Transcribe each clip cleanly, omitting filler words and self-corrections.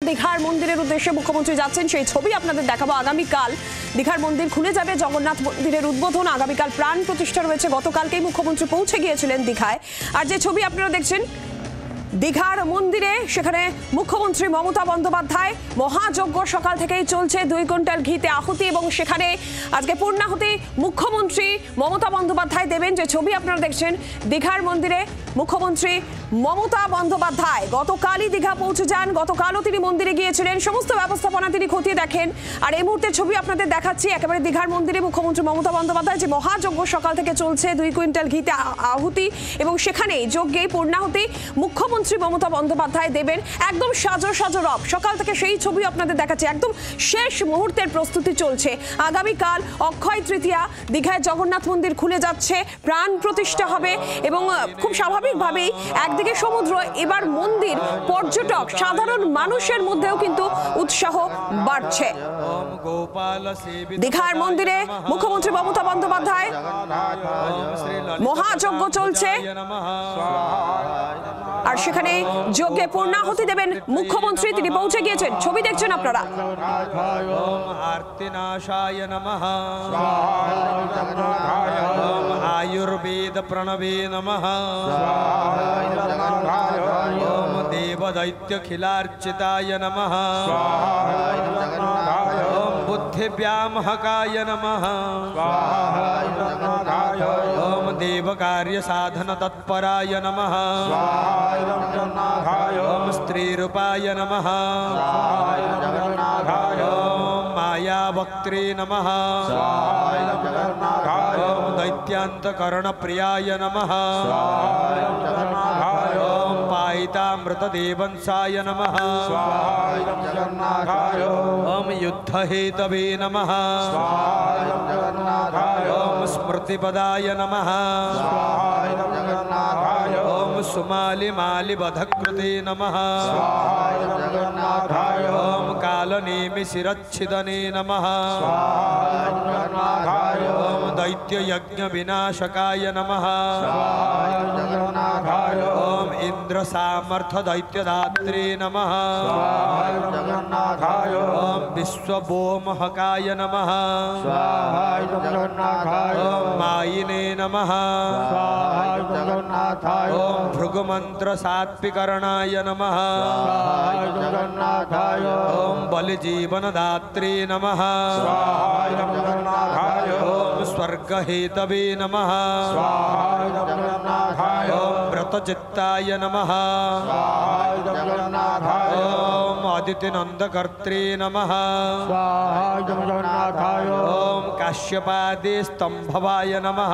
দীঘার মন্দিরের উদ্দেশ্যে মুখ্যমন্ত্রী যাচ্ছেন, সেই ছবি আপনাদের দেখাবো। আগামীকাল দীঘার মন্দির খুলে যাবে, জগন্নাথ মন্দিরের উদ্বোধন, আগামীকাল প্রাণ প্রতিষ্ঠা রয়েছে। গতকালকেই মুখ্যমন্ত্রী পৌঁছে গিয়েছিলেন দীঘায়। আর যে ছবি আপনারা দেখছেন দীঘার মন্দিরে, সেখানে মুখ্যমন্ত্রী মমতা বন্দ্যোপাধ্যায় মহাযজ্ঞ সকাল থেকেই চলছে, 2 কুইন্টাল ঘিতে আহুতি, এবং সেখানে আজকে পূর্ণাহুতি মুখ্যমন্ত্রী মমতা বন্দ্যোপাধ্যায় দেবেন। যে ছবি আপনারা দেখছেন দীঘার মন্দিরে মুখ্যমন্ত্রী মমতা বন্দ্যোপাধ্যায় গতকালই দীঘা পৌঁছে যান, গতকালও তিনি মন্দিরে গিয়েছিলেন, সমস্ত ব্যবস্থাপনা তিনি খতিয়ে দেখেন। আর এই মুহূর্তে ছবি আপনাদের দেখাচ্ছি একেবারে দীঘার মন্দিরে মুখ্যমন্ত্রী মমতা বন্দ্যোপাধ্যায় যে মহাযজ্ঞ সকাল থেকে চলছে, 2 কুইন্টাল ঘিতে আহুতি, এবং সেখানেই যজ্ঞে পূর্ণাহুতি মুখ্যমন্ত্রী মমতা বন্দ্যোপাধ্যায় দেবেন। একদম সাজো সাজো রব, সকাল থেকে সেই ছবি আপনাদের দেখাচ্ছি। একদম শেষ মুহূর্তের প্রস্তুতি চলছে। আগামীকাল অক্ষয় তৃতীয়া, দীঘায় জগন্নাথ মন্দির খুলে যাচ্ছে, প্রাণ প্রতিষ্ঠা হবে, এবং খুব স্বাভাবিকভাবেই একদিকে সমুদ্র, এবার মন্দির, পর্যটক, সাধারণ মানুষের মধ্যেও কিন্তু উৎসাহ বাড়ছে। দীঘার মন্দিরে মুখ্যমন্ত্রী মমতা বন্দ্যোপাধ্যায় মহাযজ্ঞ চলছে, আর সেখানে যজ্ঞে পূর্ণাহুতি দেবেন মুখ্যমন্ত্রী, তিনি পৌঁছে গিয়েছেন। ছবি দেখছেন আপনারা। আয়ুর্বেদ প্রণবে নমঃ, ওম দেবদৈত্যখিলার্চিতায় নমঃ, ওম বুদ্ধিব্যামহকায় নমঃ, ওম দেবকার্যসাধন তৎপরায় নমঃ, ওম স্ত্রীরূপায় নমঃ, ওম মায়াবক্ত্রে নমঃ, ওম দৈত্যান্তকর্ণপ্রিয়ায় নমঃ, ওম পায়িতামৃতদেবংসায় নমঃ, ওম যুদ্ধহেতবে নমঃ, ওম স্মৃতিপদায় নমঃ, ওম সুমালিমালিবধকৃতে নমঃ, ওম কালনেমিশিরচ্ছিদনে নমঃ, ওম দৈত্যযজ্ঞবিনাশকায় নমঃ, ওম ইন্দ্রসামর্থদৈত্যদাত্রে নমঃ, ওম বিশ্বভোমহকায় নমঃ, ওম মায়িনে নমঃ, ওম ভৃগুমন্ত্রসাত্বিকরণায় নমঃ, ওম বলিজীবনদাত্রে নমঃ, ওম স্বর্গহেতবে নমঃ, ওম ব্রতচিত্তায় নমঃ, ওম অদিতিনন্দকর্ত্রে নমঃ, ওম কাশ্যপাদি স্তম্ভবায় নমঃ,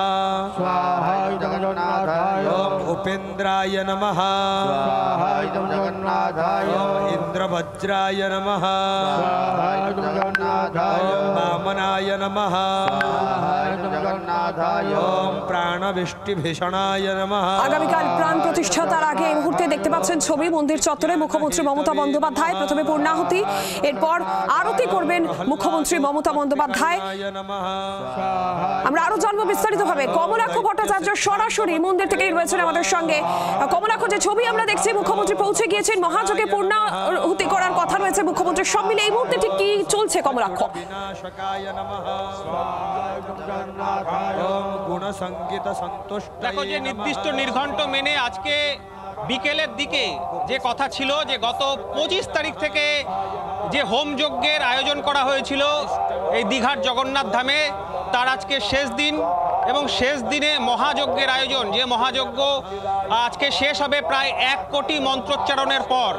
ওম উপেন্দ্রায় নমঃ, ওম ইন্দ্রবজ্রায় নমঃ, ওম বামনায় নমঃ, ওম প্রাণবৃষ্টিভীষণায় নমঃ। আগামীকাল প্রাণ প্রতিষ্ঠা, তার আগে এই মুহূর্তে দেখতে পাচ্ছেন ছবি মন্দির চত্বরে মুখ্যমন্ত্রী মমতা বন্দ্যোপাধ্যায়, প্রথমে পূর্ণাহুতি, এরপর আরতি করবেন মুখ্যমন্ত্রী মমতা বন্দ্যোপাধ্যায়। আমরা আরো জানবো বিস্তারিতভাবে। কমলাক্ষ ভট্টাচার্য সরাসরি মন্দির থেকেই রয়েছেন আমাদের সঙ্গে। কমলাক্ষ, যে ছবি আমরা দেখছি মুখ্যমন্ত্রী পৌঁছে গিয়েছেন, মহাযজ্ঞে পূর্ণাহুতি করার কথা রয়েছে মুখ্যমন্ত্রীর, সব মিলে এই মুহূর্তে ঠিক কি চলছে কমলাক্ষ? দেখো, যে নির্দিষ্ট নির্ঘণ্ট মেনে আজকে বিকেলের দিকে যে কথা ছিল যে গত 25 তারিখ থেকে যে হোম যজ্ঞের আয়োজন করা হয়েছিল এই দীঘার জগন্নাথ ধামে, তার আজকে শেষ দিন, এবং শেষ দিনে মহাযজ্ঞের আয়োজন, যে মহাযজ্ঞ আজকে শেষ হবে প্রায় 1 কোটি মন্ত্রোচ্চারণের পর।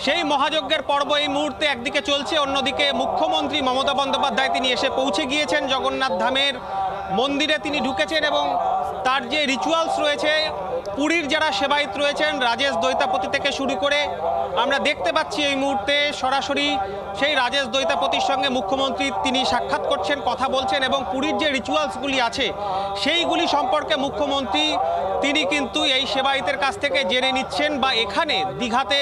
সেই মহাযজ্ঞের পর্ব এই মুহূর্তে একদিকে চলছে, অন্যদিকে মুখ্যমন্ত্রী মমতা বন্দ্যোপাধ্যায় তিনি এসে পৌঁছে গিয়েছেন জগন্নাথ ধামের মন্দিরে, তিনি ঢুকেছেন, এবং তার যে রিচুয়ালস রয়েছে, পুরীর যারা সেবায়িত রয়েছেন, রাজেশ দৈতাপতি থেকে শুরু করে, আমরা দেখতে পাচ্ছি এই মুহূর্তে সরাসরি সেই রাজেশ দৈতাপতির সঙ্গে মুখ্যমন্ত্রী তিনি সাক্ষাৎ করছেন, কথা বলছেন, এবং পুরীর যে রিচুয়ালসগুলি আছে সেইগুলি সম্পর্কে মুখ্যমন্ত্রী তিনি কিন্তু এই সেবায়িতের কাছ থেকে জেনে নিচ্ছেন, বা এখানে দীঘাতে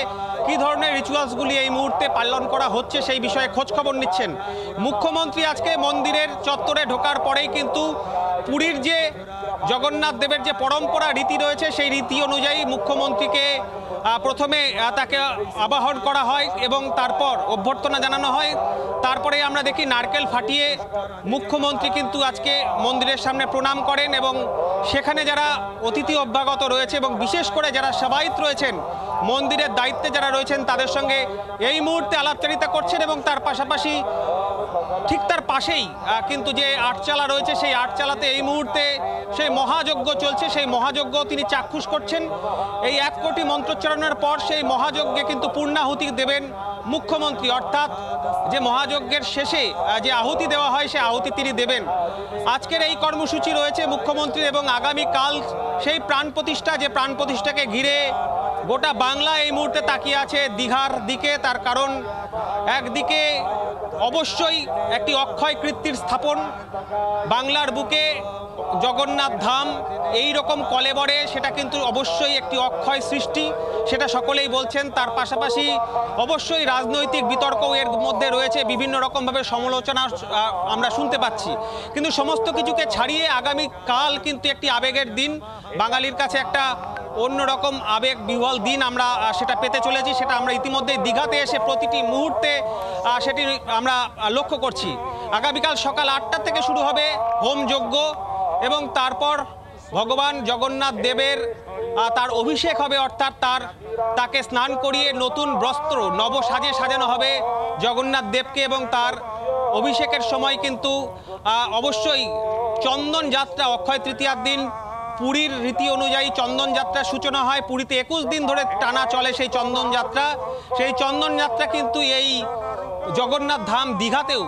কি ধরনের রিচুয়ালসগুলি এই মুহূর্তে পালন করা হচ্ছে সেই বিষয়ে খোঁজ খবর নিচ্ছেন। মুখ্যমন্ত্রী আজকে মন্দিরের চত্বরে ঢোকার পরেই কিন্তু পুরীর যে জগন্নাথ দেবের যে পরম্পরা রীতি রয়েছে সেই রীতি অনুযায়ী মুখ্যমন্ত্রীকে প্রথমে তাকে আবাহন করা হয় এবং তারপর অভ্যর্থনা জানানো হয়। তারপরে আমরা দেখি নারকেল ফাটিয়ে মুখ্যমন্ত্রী কিন্তু আজকে মন্দিরের সামনে প্রণাম করেন এবং সেখানে যারা অতিথি অভ্যাগত রয়েছে এবং বিশেষ করে যারা সেবায়েত রয়েছেন, মন্দিরের দায়িত্বে যারা রয়েছেন, তাদের সঙ্গে এই মুহূর্তে আলাপচারিতা করছেন এবং তার পাশাপাশি ঠিক তার পাশেই কিন্তু যে আটচালা রয়েছে, সেই আটচালাতে এই মুহূর্তে সেই মহাযজ্ঞ চলছে, সেই মহাযজ্ঞ তিনি চাক্ষুষ করছেন। এই 1 কোটি মন্ত্রোচ্চারণের পর সেই মহাযজ্ঞে কিন্তু পূর্ণাহুতি দেবেন মুখ্যমন্ত্রী, অর্থাৎ যে মহাযজ্ঞের শেষে যে আহুতি দেওয়া হয় সেই আহুতি তিনি দেবেন। আজকের এই কর্মসূচি রয়েছে মুখ্যমন্ত্রীর এবং আগামীকাল সেই প্রাণ প্রতিষ্ঠা, যে প্রাণ প্রতিষ্ঠাকে ঘিরে গোটা বাংলা এই মুহূর্তে তাকিয়ে আছে দীঘার দিকে। তার কারণ একদিকে অবশ্যই একটি অক্ষয় কীর্তির স্থাপন, বাংলার বুকে জগন্নাথ ধাম এই রকম কলেবরে, সেটা কিন্তু অবশ্যই একটি অক্ষয় সৃষ্টি, সেটা সকলেই বলছেন। তার পাশাপাশি অবশ্যই রাজনৈতিক বিতর্কও এর মধ্যে রয়েছে, বিভিন্ন রকমভাবে সমালোচনা আমরা শুনতে পাচ্ছি। কিন্তু সমস্ত কিছুকে ছাড়িয়ে আগামীকাল কিন্তু একটি আবেগের দিন, বাঙালির কাছে একটা অন্যরকম আবেগ বিহ্বল দিন আমরা সেটা পেতে চলেছি। সেটা আমরা ইতিমধ্যেই দীঘাতে এসে প্রতিটি মুহূর্তে সেটি আমরা লক্ষ্য করছি। আগামীকাল সকাল 8টা থেকে শুরু হবে হোমযজ্ঞ এবং তারপর ভগবান জগন্নাথ দেবের তার অভিষেক হবে, অর্থাৎ তাকে স্নান করিয়ে নতুন বস্ত্র নব সাজে সাজানো হবে জগন্নাথ দেবকে এবং তার অভিষেকের সময় কিন্তু অবশ্যই চন্দন যাত্রা, অক্ষয় তৃতীয়ার দিন পুরীর রীতি অনুযায়ী চন্দন যাত্রার সূচনা হয়। পুরীতে 21 দিন ধরে টানা চলে সেই চন্দন যাত্রা। সেই চন্দন যাত্রা কিন্তু এই জগন্নাথ ধাম দীঘাতেও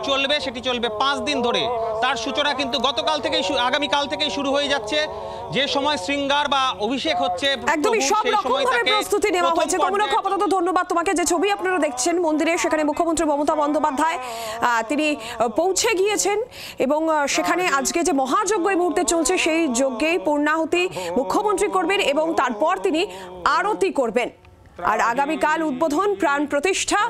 চলবে, সেটি চলবে 5 দিন ধরে। তার সূচনা কিন্তু গতকাল থেকেই, আগামীকাল থেকেই শুরু হয়ে যাচ্ছে। যে সময় শৃঙ্গার বা অভিষেক হচ্ছে, একদমই সব রকমভাবে প্রস্তুতি নেওয়া হয়েছে। কমলক, আপাতত ধন্যবাদ তোমাকে। যে ছবি আপনারা দেখছেন মন্দিরে, সেখানে মুখ্যমন্ত্রী মমতা বন্দ্যোপাধ্যায় তিনি পৌঁছে গিয়েছেন এবং সেখানে আজকে যে মহাযজ্ঞ এই মুহূর্তে চলছে, সেই যজ্ঞেই পূর্ণাহুতি মুখ্যমন্ত্রী করবেন এবং তারপর তিনি আরতি করবেন। আর আগামীকাল উদ্বোধন, প্রাণ প্রতিষ্ঠা।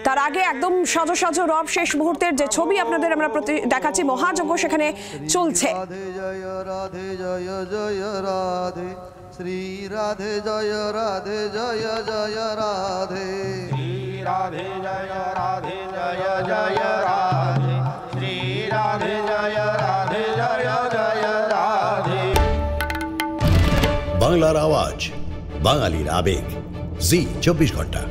তার আগে একদম সাজো সাজো রব শেষ মুহূর্তের যে ছবি আপনাদের আমরা দেখাচ্ছি, মহাযজ্ঞ সেখানে চলছে। রাধে জয় রাধে জয় জয় রাধে শ্রী রাধে জয় রাধে জয় জয় রাধে শ্রী রাধে জয় রাধে জয় জয় রাধে শ্রী রাধে জয় রাধে জয় জয় রাধে। বাংলার আওয়াজ, বাঙালির আবেগ, জি 24 ঘন্টা।